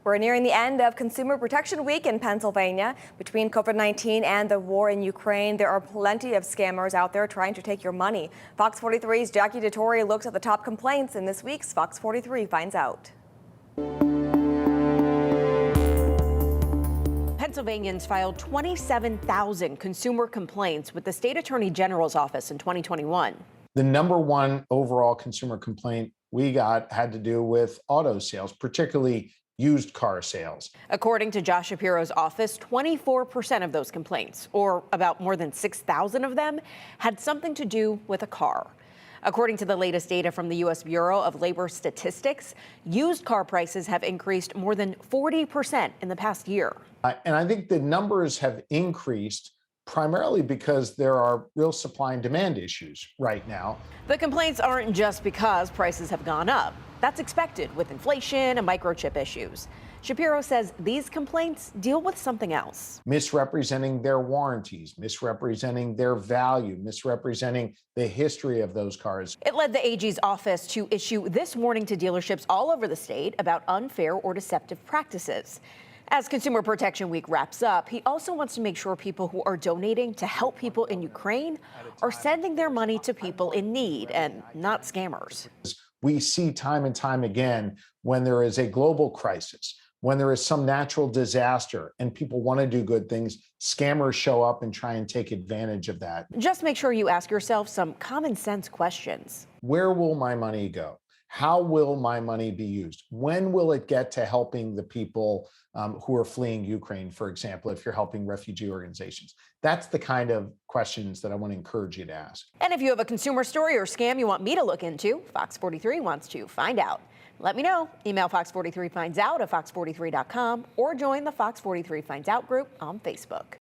We're nearing the end of Consumer Protection Week in Pennsylvania. Between COVID-19 and the war in Ukraine, there are plenty of scammers out there trying to take your money. Fox 43's Jackie DeTore looks at the top complaints in this week's Fox 43 Finds Out. Pennsylvanians filed 27,000 consumer complaints with the state attorney general's office in 2021. The number one overall consumer complaint we got had to do with auto sales, particularly used car sales. According to Josh Shapiro's office, 24% of those complaints, or about more than 6,000 of them, had something to do with a car. According to the latest data from the U.S. Bureau of Labor Statistics, used car prices have increased more than 40% in the past year. And I think the numbers have increased primarily because there are real supply and demand issues right now. The complaints aren't just because prices have gone up. That's expected with inflation and microchip issues. Shapiro says these complaints deal with something else. Misrepresenting their warranties, misrepresenting their value, misrepresenting the history of those cars. It led the AG's office to issue this warning to dealerships all over the state about unfair or deceptive practices. As Consumer Protection Week wraps up, he also wants to make sure people who are donating to help people in Ukraine are sending their money to people in need and not scammers. We see time and time again when there is a global crisis, when there is some natural disaster and people want to do good things, scammers show up and try and take advantage of that. Just make sure you ask yourself some common sense questions. Where will my money go? How will my money be used? When will it get to helping the people who are fleeing Ukraine, for example, if you're helping refugee organizations? That's the kind of questions that I want to encourage you to ask. And if you have a consumer story or scam you want me to look into, Fox 43 wants to find out. Let me know. Email Fox43 Finds Out at fox43.com or join the Fox 43 Finds Out group on Facebook.